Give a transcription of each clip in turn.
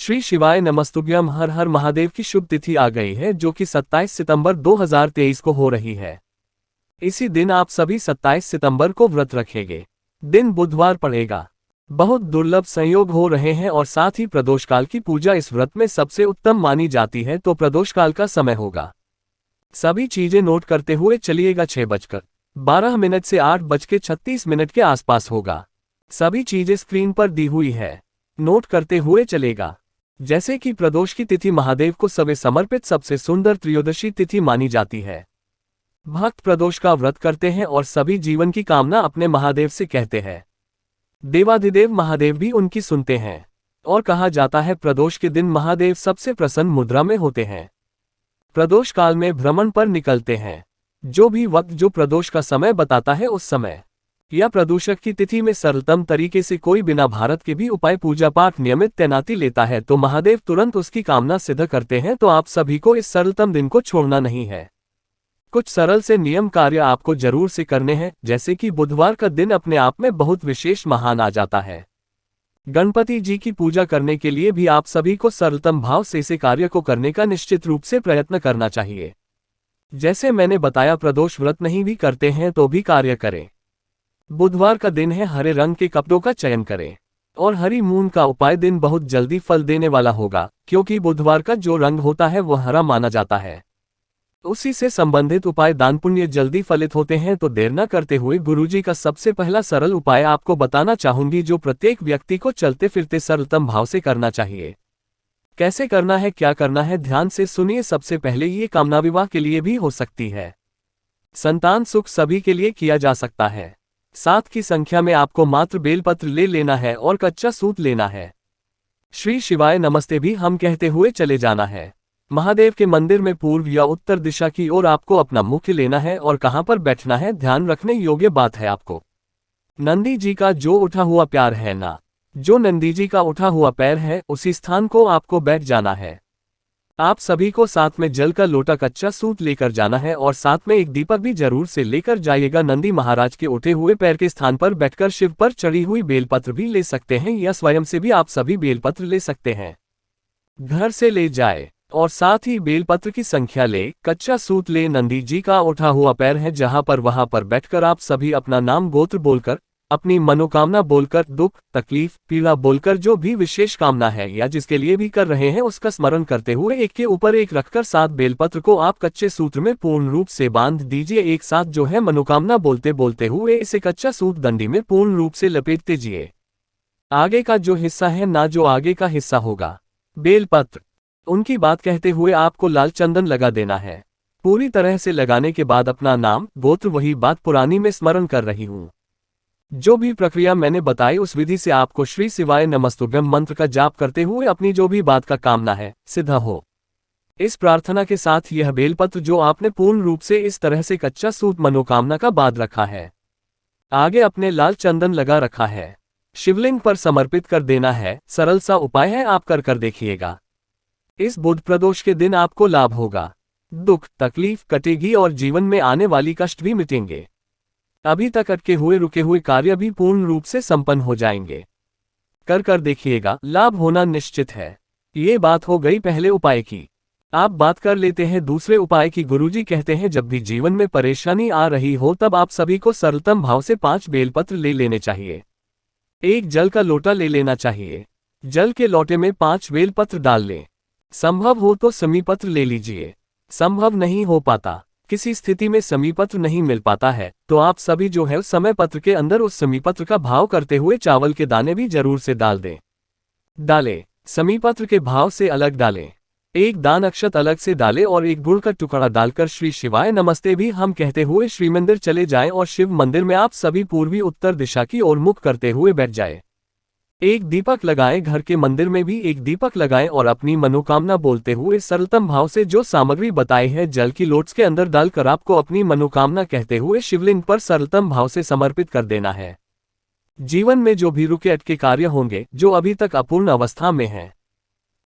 श्री शिवाय नमस्तुभ्यम। हर हर महादेव की शुभ तिथि आ गई है जो कि 27 सितंबर 2023 को हो रही है। इसी दिन आप सभी 27 सितंबर को व्रत रखेंगे। दिन बुधवार पड़ेगा। बहुत दुर्लभ संयोग हो रहे हैं और साथ ही प्रदोषकाल की पूजा इस व्रत में सबसे उत्तम मानी जाती है, तो प्रदोषकाल का समय होगा। सभी चीजें नोट करते हुए चलिएगा। 6:12 से 8:36 के आसपास होगा। सभी चीजें स्क्रीन पर दी हुई है, नोट करते हुए चलेगा। जैसे कि प्रदोष की तिथि महादेव को सबसे समर्पित सबसे सुंदर त्रयोदशी तिथि मानी जाती है। भक्त प्रदोष का व्रत करते हैं और सभी जीवन की कामना अपने महादेव से कहते हैं। देवाधिदेव महादेव भी उनकी सुनते हैं और कहा जाता है प्रदोष के दिन महादेव सबसे प्रसन्न मुद्रा में होते हैं। प्रदोष काल में भ्रमण पर निकलते हैं। जो भी वक्त जो प्रदोष का समय बताता है उस समय या प्रदूषक की तिथि में सरलतम तरीके से कोई बिना भारत के भी उपाय पूजा पाठ नियमित तैनाती लेता है तो महादेव तुरंत उसकी कामना सिद्ध करते हैं। तो आप सभी को इस सरलतम दिन को छोड़ना नहीं है। कुछ सरल से नियम कार्य आपको जरूर से करने हैं, जैसे कि बुधवार का दिन अपने आप में बहुत विशेष महान आ जाता है। गणपति जी की पूजा करने के लिए भी आप सभी को सरलतम भाव से इसे कार्य को करने का निश्चित रूप से प्रयत्न करना चाहिए। जैसे मैंने बताया, प्रदोष व्रत नहीं भी करते हैं तो भी कार्य करें। बुधवार का दिन है, हरे रंग के कपड़ों का चयन करें और हरी मूंग का उपाय। दिन बहुत जल्दी फल देने वाला होगा, क्योंकि बुधवार का जो रंग होता है वह हरा माना जाता है। उसी से संबंधित उपाय दान पुण्य जल्दी फलित होते हैं। तो देर न करते हुए गुरुजी का सबसे पहला सरल उपाय आपको बताना चाहूंगी, जो प्रत्येक व्यक्ति को चलते फिरते सरलतम भाव से करना चाहिए। कैसे करना है, क्या करना है, ध्यान से सुनिए। सबसे पहले ये कामना विवाह के लिए भी हो सकती है। संतान सुख सभी के लिए किया जा सकता है। 7 की संख्या में आपको मात्र बेलपत्र ले लेना है और कच्चा सूत लेना है। श्री शिवाय नमस्ते भी हम कहते हुए चले जाना है। महादेव के मंदिर में पूर्व या उत्तर दिशा की ओर आपको अपना मुख्य लेना है और कहां पर बैठना है ध्यान रखने योग्य बात है। आपको नंदी जी का जो उठा हुआ पैर है ना, जो नंदी जी का उठा हुआ पैर है उसी स्थान को आपको बैठ जाना है। आप सभी को साथ में जल का लोटा कच्चा सूत लेकर जाना है और साथ में एक दीपक भी जरूर से लेकर जाइएगा। नंदी महाराज के उठे हुए पैर के स्थान पर बैठकर शिव पर चढ़ी हुई बेलपत्र भी ले सकते हैं या स्वयं से भी आप सभी बेलपत्र ले सकते हैं। घर से ले जाए और साथ ही बेलपत्र की संख्या ले, कच्चा सूत ले, नंदी जी का उठा हुआ पैर है जहां पर वहां पर बैठकर आप सभी अपना नाम गोत्र बोलकर, अपनी मनोकामना बोलकर, दुख तकलीफ पीड़ा बोलकर, जो भी विशेष कामना है या जिसके लिए भी कर रहे हैं उसका स्मरण करते हुए एक के ऊपर एक रखकर 7 बेलपत्र को आप कच्चे सूत्र में पूर्ण रूप से बांध दीजिए। एक साथ जो है मनोकामना बोलते बोलते हुए इसे कच्चा सूत दंडी में पूर्ण रूप से लपेट दीजिए। आगे का जो हिस्सा है ना, जो आगे का हिस्सा होगा बेलपत्र, उनकी बात कहते हुए आपको लाल चंदन लगा देना है। पूरी तरह से लगाने के बाद अपना नाम गोत्र, वही बात पुरानी में स्मरण कर रही हूँ। जो भी प्रक्रिया मैंने बताई उस विधि से आपको श्री शिवाय नमस्तुभ्यम मंत्र का जाप करते हुए अपनी जो भी बात का कामना है सिद्ध हो। इस प्रार्थना के साथ यह बेलपत्र जो आपने पूर्ण रूप से इस तरह से कच्चा सूत मनोकामना का बांध रखा है, आगे अपने लाल चंदन लगा रखा है, शिवलिंग पर समर्पित कर देना है। सरल सा उपाय है, आप कर देखिएगा। इस बुध प्रदोष के दिन आपको लाभ होगा, दुख तकलीफ कटेगी और जीवन में आने वाली कष्ट भी मिटेंगे। अभी तक अटके हुए रुके हुए कार्य भी पूर्ण रूप से संपन्न हो जाएंगे। कर देखिएगा, लाभ होना निश्चित है। ये बात हो गई पहले उपाय की। आप बात कर लेते हैं दूसरे उपाय की। गुरुजी कहते हैं जब भी जीवन में परेशानी आ रही हो तब आप सभी को सरलतम भाव से 5 बेलपत्र ले लेने चाहिए। एक जल का लोटा ले लेना चाहिए। जल के लोटे में 5 बेलपत्र डाल लें। संभव हो तो समीपत्र ले लीजिए। संभव नहीं हो पाता, किसी स्थिति में समीपत्र नहीं मिल पाता है, तो आप सभी जो है उस समय पत्र के अंदर उस समीपत्र का भाव करते हुए चावल के दाने भी जरूर से डाल दें। डालें, समीपत्र के भाव से अलग डालें। एक दान अक्षत अलग से डालें और एक गुड़ का टुकड़ा डालकर श्री शिवाय नमस्ते भी हम कहते हुए श्री मंदिर चले जाएं और शिव मंदिर में आप सभी पूर्वी उत्तर दिशा की ओर मुख करते हुए बैठ जाएं। एक दीपक लगाएं, घर के मंदिर में भी एक दीपक लगाएं और अपनी मनोकामना बोलते हुए सरलतम भाव से जो सामग्री बताई है जल की लोट्स के अंदर डालकर आपको अपनी मनोकामना कहते हुए शिवलिंग पर सरलतम भाव से समर्पित कर देना है। जीवन में जो भी रुके अटके कार्य होंगे, जो अभी तक अपूर्ण अवस्था में हैं,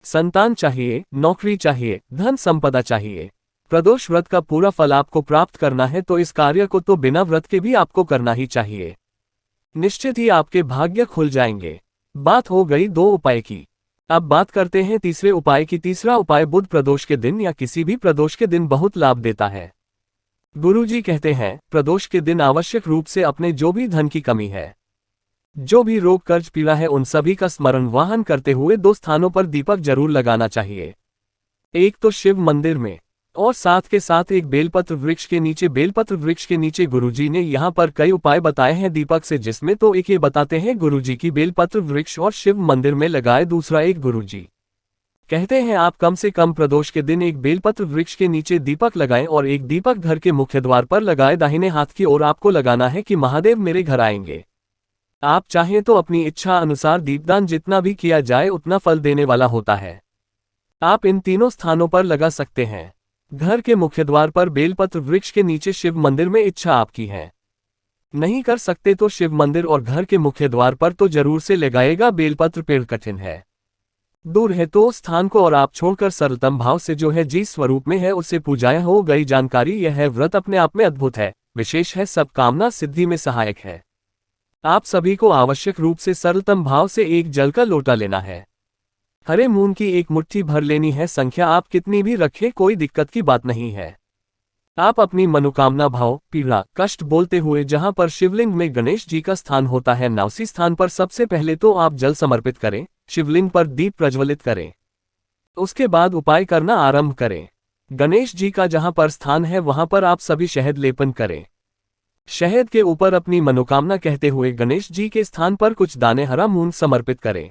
संतान चाहिए, नौकरी चाहिए, धन संपदा चाहिए, प्रदोष व्रत का पूरा फल आपको प्राप्त करना है तो इस कार्य को तो बिना व्रत के भी आपको करना ही चाहिए। निश्चित ही आपके भाग्य खुल जाएंगे। बात हो गई 2 उपाय की। अब बात करते हैं तीसरे उपाय की। तीसरा उपाय बुध प्रदोष के दिन या किसी भी प्रदोष के दिन बहुत लाभ देता है। गुरुजी कहते हैं प्रदोष के दिन आवश्यक रूप से अपने जो भी धन की कमी है, जो भी रोग कर्ज पीड़ा है, उन सभी का स्मरण वाहन करते हुए 2 स्थानों पर दीपक जरूर लगाना चाहिए। एक तो शिव मंदिर में और साथ के साथ एक बेलपत्र वृक्ष के नीचे। बेलपत्र वृक्ष के नीचे गुरुजी ने यहाँ पर कई उपाय बताए हैं दीपक से, जिसमें तो एक ये बताते हैं गुरुजी की बेलपत्र वृक्ष और शिव मंदिर में लगाए। दूसरा एक गुरुजी कहते हैं आप कम से कम प्रदोष के दिन एक बेलपत्र वृक्ष के नीचे दीपक लगाएं और एक दीपक घर के मुख्य द्वार पर लगाए। दाहिने हाथ की ओर आपको लगाना है कि महादेव मेरे घर आएंगे। आप चाहें तो अपनी इच्छा अनुसार दीपदान जितना भी किया जाए उतना फल देने वाला होता है। आप इन तीनों स्थानों पर लगा सकते हैं। घर के मुख्य द्वार पर बेलपत्र वृक्ष के नीचे, शिव मंदिर में इच्छा आपकी है। नहीं कर सकते तो शिव मंदिर और घर के मुख्य द्वार पर तो जरूर से लगाएगा। बेलपत्र पेड़ कठिन है, दूर है तो उस स्थान को और आप छोड़कर सरलतम भाव से जो है जिस स्वरूप में है उससे पूजाएं हो गई। जानकारी यह है व्रत अपने आप में अद्भुत है, विशेष है, सब कामना सिद्धि में सहायक है। आप सभी को आवश्यक रूप से सरलतम भाव से एक जल का लोटा लेना है। हरे मूंग की एक मुट्ठी भर लेनी है। संख्या आप कितनी भी रखें, कोई दिक्कत की बात नहीं है। आप अपनी मनोकामना, भाव, पीड़ा, कष्ट बोलते हुए जहां पर शिवलिंग में गणेश जी का स्थान होता है ना, उसी स्थान पर सबसे पहले तो आप जल समर्पित करें, शिवलिंग पर दीप प्रज्वलित करें। उसके बाद उपाय करना आरंभ करें। गणेश जी का जहां पर स्थान है वहां पर आप सभी शहद लेपन करें। शहद के ऊपर अपनी मनोकामना कहते हुए गणेश जी के स्थान पर कुछ दाने हरा मूंग समर्पित करें।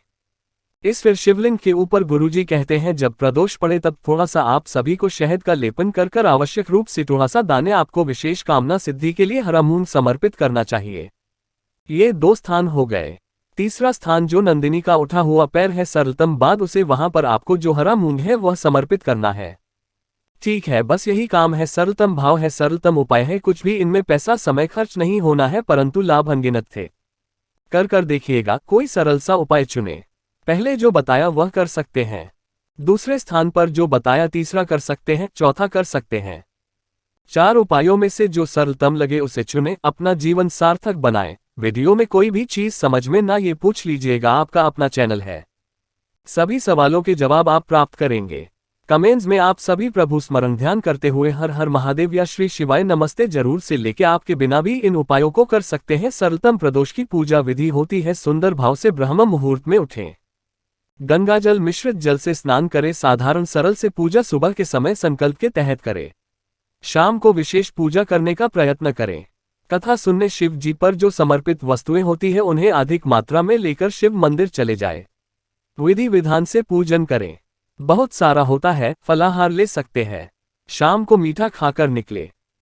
इस फिर शिवलिंग के ऊपर गुरुजी कहते हैं जब प्रदोष पड़े तब थोड़ा सा आप सभी को शहद का लेपन कर आवश्यक रूप से थोड़ा सा दाने आपको विशेष कामना सिद्धि के लिए हरा मूंग समर्पित करना चाहिए। ये 2 स्थान हो गए। तीसरा स्थान जो नंदिनी का उठा हुआ पैर है, सरलतम बाद उसे वहां पर आपको जो हरा मूंग है वह समर्पित करना है। ठीक है, बस यही काम है, सरलतम भाव है, सरलतम उपाय है। कुछ भी इनमें पैसा समय खर्च नहीं होना है, परंतु लाभ अनगिनत थे। कर देखिएगा, कोई सरल सा उपाय चुने। पहले जो बताया वह कर सकते हैं, दूसरे स्थान पर जो बताया तीसरा कर सकते हैं, चौथा कर सकते हैं। 4 उपायों में से जो सरलतम लगे उसे चुने, अपना जीवन सार्थक बनाएं। वीडियो में कोई भी चीज समझ में ना ये पूछ लीजिएगा, आपका अपना चैनल है, सभी सवालों के जवाब आप प्राप्त करेंगे। कमेंट्स में आप सभी प्रभु स्मरण ध्यान करते हुए हर हर महादेव या श्री शिवाय नमस्ते जरूर से लेके आपके बिना भी इन उपायों को कर सकते हैं। सरलतम प्रदोष की पूजा विधि होती है, सुंदर भाव से ब्रह्म मुहूर्त में उठें, गंगाजल मिश्रित जल से स्नान करें। साधारण सरल से पूजा सुबह के समय संकल्प के तहत करें। शाम को विशेष पूजा करने का प्रयत्न करें। कथा सुनने शिव जी पर जो समर्पित वस्तुएं होती है उन्हें अधिक मात्रा में लेकर शिव मंदिर चले जाए। विधि विधान से पूजन करें। बहुत सारा होता है, फलाहार ले सकते हैं। शाम को मीठा खाकर निकले।